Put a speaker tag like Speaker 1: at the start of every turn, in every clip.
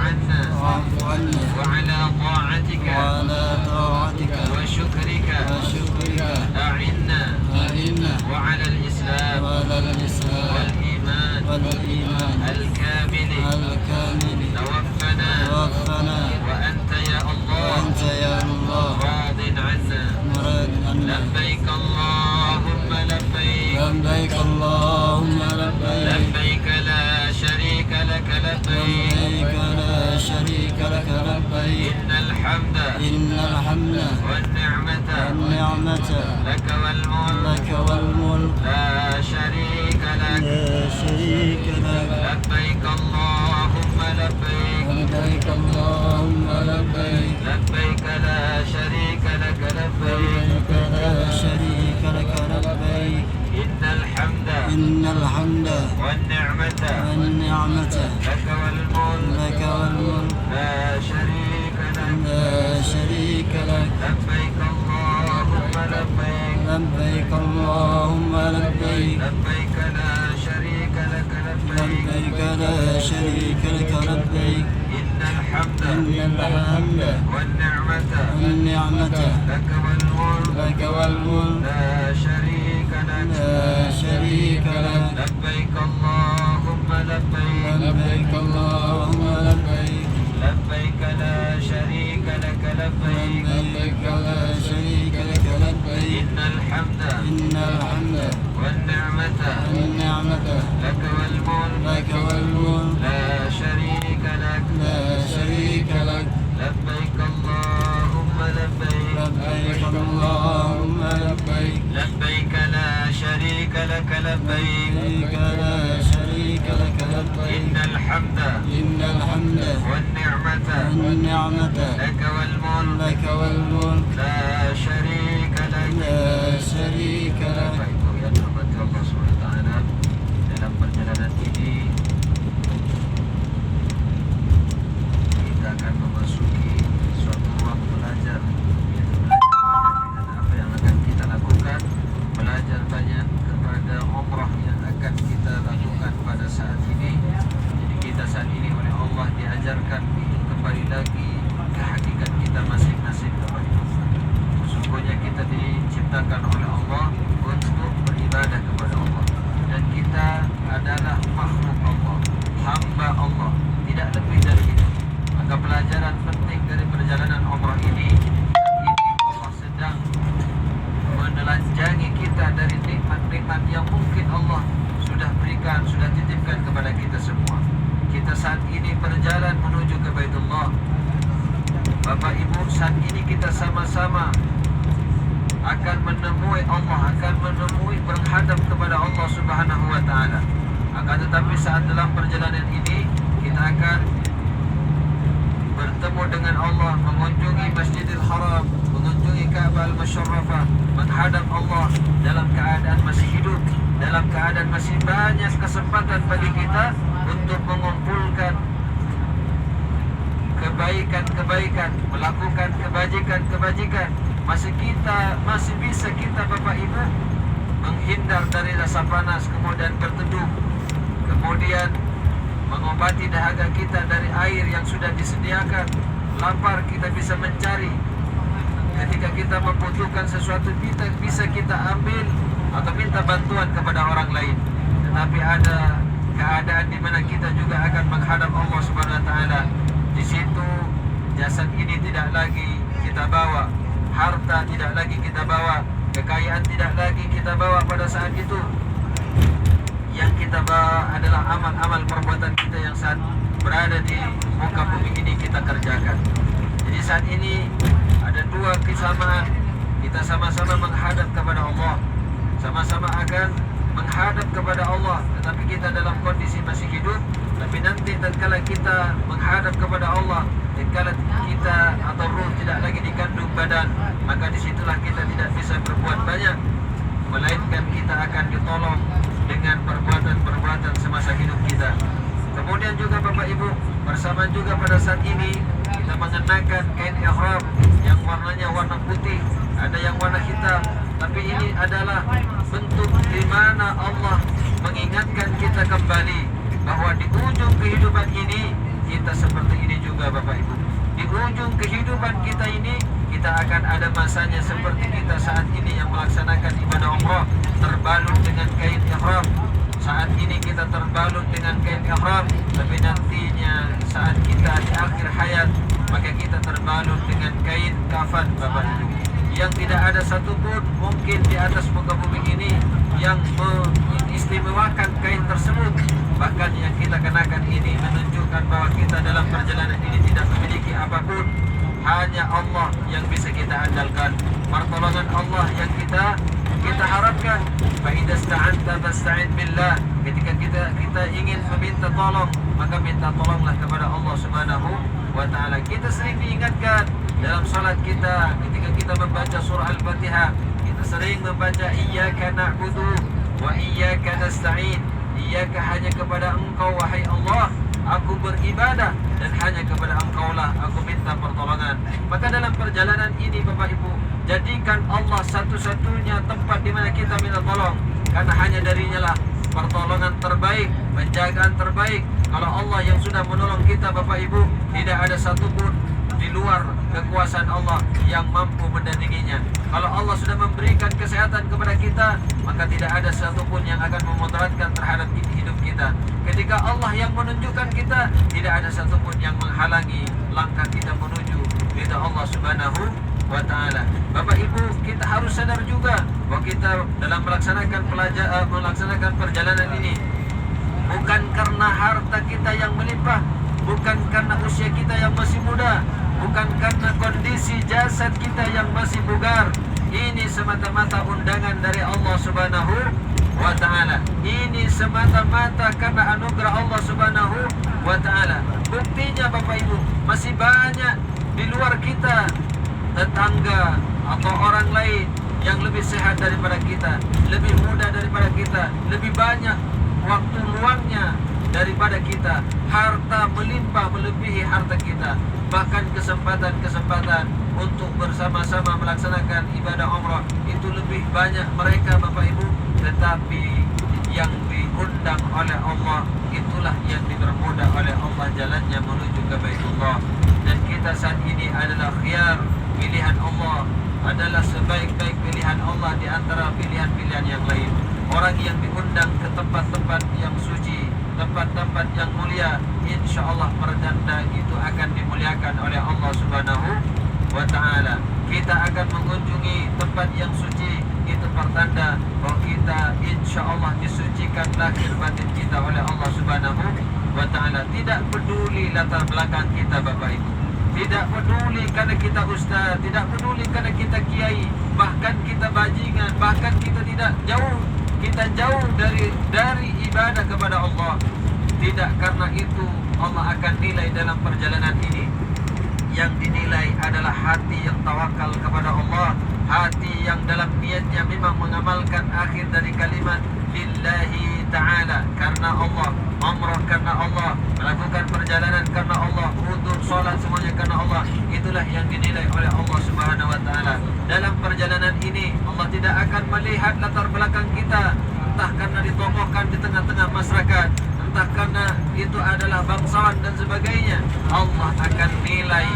Speaker 1: عنا وعلى طاعتك وشكرك أعنا وعلى الإسلام والإيمان الكامل توفنا وأنت يا الله راض عنا لبيك اللهم لبيك لبيك لا شريك لك لبيك إن الحمد والنعمة لك والملك لا شريك لك لبيك اللهم لبيك لبيك لا شريك لك لبيك إن الحمد والنعمة لك والملك لا شريك لك لبيك اللهم لبيك لبيك لا شريك لك لبيك إن الحمد والنعمة لك والملك لا شريك لك لبيك اللهم لبيك لبيك لا شريك لك لبيك إن الحمد والنعمة لك والملك لا شريك لك لبيك اللهم لبيك لا شريك لك لبيك إن الحمد والنعمة لك والملك لا شريك لك Ya rahmati Allah SWT dalam perjalanan ini kita akan memasuki suatu ruang belajar, yaitu belajar dengan apa yang akan kita lakukan, belajar banyak kepada umrah yang akan kita lakukan pada saat ini. Jadi kita saat ini oleh Allah diajarkan kembali lagi ke hakikat kita masing-masing kepada Allah. Sesungguhnya kita diciptakan oleh Allah untuk beribadah kepada Allah, dan kita adalah makhluk Allah, hamba Allah, tidak lebih dari itu. Maka pelajaran penting dari perjalanan umrah ini Allah sedang menelanjangi kita dari nikmat-nikmat yang mungkin Allah sudah berikan, sudah titipkan kepada kita semua. Kita saat ini berjalan menuju ke Baitullah. Bapak Ibu, saat ini kita sama-sama akan menemui Allah, akan menemui berhadap kepada Allah Subhanahu wa Ta'ala. Akan tetapi saat dalam perjalanan ini kita akan bertemu dengan Allah, mengunjungi Masjidil Haram, mengunjungi Ka'bah Al-Musyarrafah, menghadap Allah dalam keadaan masih hidup, dalam keadaan masih banyak kesempatan bagi kita untuk mengumpulkan kebaikan-kebaikan, melakukan kebajikan-kebajikan. Masih bisa kita Bapak Ibu menghindar dari rasa panas, kemudian berteduh, kemudian mengobati dahaga kita dari air yang sudah disediakan. Lapar kita bisa mencari, ketika kita membutuhkan sesuatu bisa kita ambil atau minta bantuan kepada orang lain. Tetapi ada keadaan di mana kita juga akan menghadap Allah Subhanahu wa Ta'ala. Di situ jasad ini tidak lagi kita bawa, harta tidak lagi kita bawa, kekayaan tidak lagi kita bawa pada saat itu. Yang kita bawa adalah amal-amal perbuatan kita yang saat berada di muka bumi ini kita kerjakan. Jadi saat ini ada dua kesamaan. Kita sama-sama menghadap kepada Allah, sama-sama akan menghadap kepada Allah, tetapi kita dalam kondisi masih hidup. Tapi nanti tatkala kita menghadap kepada Allah, tatkala kita atau ruh tidak lagi dikandung badan, maka disitulah kita tidak bisa berbuat banyak, melainkan kita akan ditolong dengan perbuatan-perbuatan semasa hidup kita. Kemudian juga Bapak Ibu, bersama juga pada saat ini kita mengenakan kain ihram yang warnanya warna putih, ada yang warna hitam. Tapi ini adalah bentuk di mana Allah mengingatkan kita kembali bahwa di ujung kehidupan ini kita seperti ini Bapak Ibu. Di ujung kehidupan kita ini, kita akan ada masanya seperti kita saat ini yang melaksanakan ibadah umrah, terbalut dengan kain ihram. Saat ini kita terbalut dengan kain ihram, tapi nantinya saat kita di akhir hayat, maka kita terbalut dengan kain kafan Bapak Ibu. Yang tidak ada satupun mungkin di atas muka bumi ini yang mengistimewakan kain tersebut. Bahkan yang kita kenakan ini menunjukkan bahwa kita dalam perjalanan ini tidak memiliki apapun. Hanya Allah yang bisa kita andalkan. Pertolongan Allah yang kita harapkan. Fa idza sta'anta fasta'in billah. Ketika kita ingin meminta tolong, maka minta tolonglah kepada Allah Subhanahu wa taala. Kita sering diingatkan dalam salat kita ketika kita membaca surah Al-Fatihah, kita sering membaca iyyaka na'budu wa iyyaka nasta'in. Iyyaka, hanya kepada Engkau wahai Allah aku beribadah, dan hanya kepada Engkaulah aku minta pertolongan. Maka dalam perjalanan ini Bapak Ibu, jadikan Allah satu-satunya tempat di mana kita minta tolong, karena hanya darinya lah pertolongan terbaik, penjagaan terbaik. Kalau Allah yang sudah menolong kita Bapak Ibu, tidak ada satupun di luar kekuasaan Allah yang mampu mendandinginya. Kalau Allah sudah memberikan kesehatan kepada kita, maka tidak ada satupun yang akan memudaratkan terhadap hidup kita. Ketika Allah yang menunjukkan kita, tidak ada satupun yang menghalangi langkah kita menuju ridha Allah Subhanahu wa ta'ala. Bapak Ibu, kita harus sadar juga bahwa kita dalam melaksanakan perjalanan ini, bukan karena harta kita yang melimpah, bukan karena usia kita yang masih muda, bukan karena kondisi jasad kita yang masih bugar. Ini semata-mata undangan dari Allah Subhanahu wa ta'ala. Ini semata-mata karena anugerah Allah Subhanahu wa ta'ala. Buktinya Bapak Ibu, masih banyak di luar kita tetangga atau orang lain yang lebih sehat daripada kita, lebih muda daripada kita, lebih banyak waktu luangnya daripada kita, harta melimpah melebihi harta kita, bahkan kesempatan-kesempatan untuk bersama-sama melaksanakan ibadah umrah itu lebih banyak mereka Bapak Ibu. Tetapi yang diundang oleh Allah, itulah yang dipermudah oleh Allah jalannya menuju ke Baitullah. Dan kita saat ini adalah khiyar, pilihan Allah, adalah sebaik-baik pilihan Allah di antara pilihan-pilihan yang lain. Orang yang diundang ke tempat-tempat yang suci, tempat-tempat yang mulia, insya Allah pertanda itu akan dimuliakan oleh Allah Subhanahu wa ta'ala. Kita akan mengunjungi tempat yang suci, itu pertanda bahwa kita insya Allah disucikan lahir batin kita oleh Allah Subhanahu wa ta'ala. Tidak peduli latar belakang kita Bapak Ibu, tidak peduli karena kita ustaz, tidak peduli karena kita kiai, bahkan kita bajingan, bahkan kita jauh dari ibadah kepada Allah. Tidak karena itu Allah akan nilai dalam perjalanan ini. Yang dinilai adalah hati yang tawakal kepada Allah, hati yang dalam niatnya memang mengamalkan akhir dari kalimat lillahi ta'ala, karena Allah, umrah karena Allah, melakukan perjalanan karena Allah, wudu, salat semuanya karena Allah. Itulah yang dinilai oleh Allah Subhanahu wa ta'ala. Dalam perjalanan ini Allah tidak akan melihat latar belakang kita, entah karena ditokohkan di tengah-tengah masyarakat, entah karena itu adalah bangsawan dan sebagainya. Allah akan nilai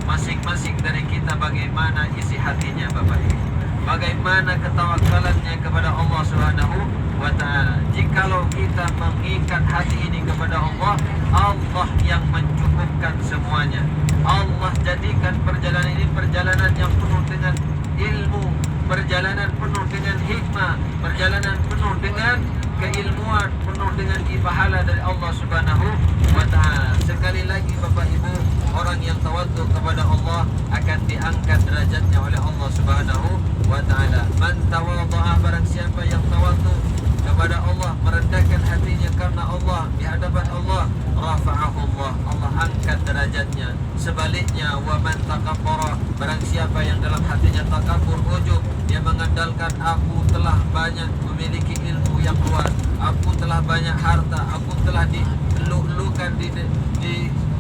Speaker 1: masing-masing dari kita bagaimana isi hatinya Bapak Ibu, bagaimana ketawakalannya kepada Allah Subhanahu wa ta'ala. Jikalau kita mengikat hati ini kepada Allah, Allah yang mencukupkan semuanya. Allah jadikan perjalanan ini perjalanan yang penuh dengan ilmu, perjalanan penuh dengan hikmah, perjalanan penuh dengan keilmuan, penuh dengan pahala dari Allah Subhanahu wa ta'ala. Sekali lagi Bapak Ibu, orang yang tawaddu kepada Allah akan diangkat derajatnya oleh Allah Subhanahu wa ta'ala. Man tawaddu'a, barang siapa yang tawaddu kepada Allah, merendahkan hatinya karena Allah, di hadapan Allah, rafa'ahu Allah, Allah angkat derajatnya. Sebaliknya, wa man takabbara, barang siapa yang dalam hatinya takabur, ujub, dia mengandalkan aku telah banyak memiliki ilmu yang luas, aku telah banyak harta, aku telah dilulukan di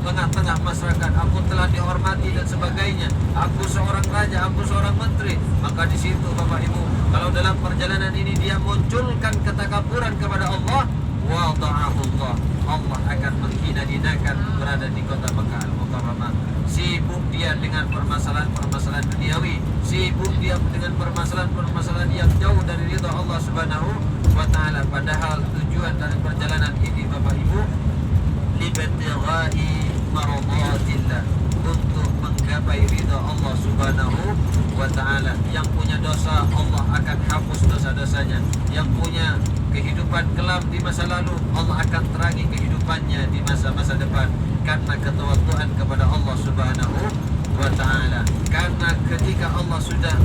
Speaker 1: tengah-tengah masyarakat, aku telah dihormati dan sebagainya, aku seorang raja, aku seorang menteri. Maka di situ Bapak Ibu, kalau dalam perjalanan ini dia munculkan ketakaburan kepada Allah, wada'ahu Allah, Allah akan menghina-hinakan berada di kota Mekah Al-Mukarramah. dia dengan permasalahan-permasalahan duniawi, sibuk dia dengan permasalahan-permasalahan yang jauh dari ridha Allah Subhanahu wa taala. Padahal tujuan dari perjalanan ini Bapak Ibu, libtigha'i maradatillah, untuk menggapai ridha Allah Subhanahu wa taala. Yang punya dosa, Allah akan hapus dosa-dosanya. Yang punya kehidupan kelam di masa lalu, Allah akan terangi kehidupannya di masa-masa depan, karena ketawaduan kepada Allah Subhanahu wa taala. Karena ketika Allah sudah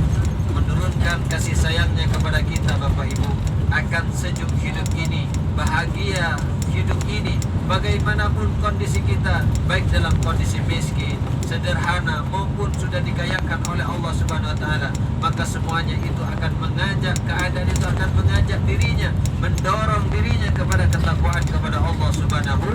Speaker 1: menurunkan kasih sayangnya kepada kita Bapak Ibu, akan sejuk hidup ini, bahagia hidup ini, bagaimanapun kondisi kita, baik dalam kondisi miskin, sederhana, maupun sudah dikayakan oleh Allah Subhanahu wa taala, maka semuanya itu akan mengajak, keadaan itu akan mengajak dirinya, mendorong dirinya kepada ketakwaan kepada Allah Subhanahu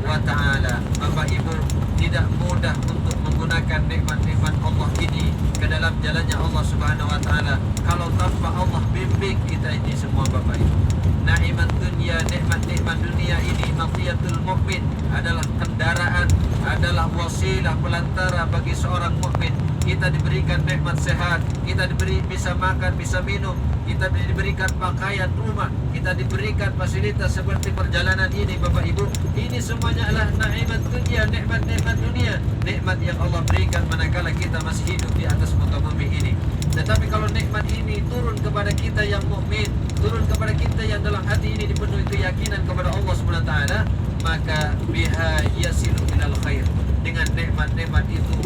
Speaker 1: wa taala. Bapak Ibu, tidak mudah untuk menggunakan nikmat-nikmat Allah ini ke dalam jalannya Allah Subhanahu wa taala kalau tanpa Allah bimbing kita ini semua Bapak Ibu. Na'imat dunia, nikmat-nikmat dunia ini, maqiyatul mukmin, adalah kendaraan, adalah wasilah pelantara bagi seorang mukmin. Kita diberikan nikmat sehat, kita diberi bisa makan, bisa minum, kita diberikan pakaian, rumah, kita diberikan fasilitas seperti perjalanan ini Bapak Ibu. Ini semuanya adalah na'imat dunia, nikmat-nikmat dunia, nikmat yang Allah berikan manakala kita masih hidup di atas muka bumi ini. Tetapi kalau nikmat ini turun kepada kita yang mukmin, turun kepada kita yang dalam hati ini dipenuhi keyakinan kepada Allah Subhanahu wa taala, maka biha yasilu ilal khair. Dengan nikmat-nikmat itu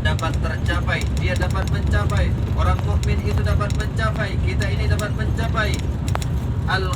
Speaker 1: dapat tercapai, dia dapat mencapai, orang mukmin itu dapat mencapai, kita ini dapat mencapai al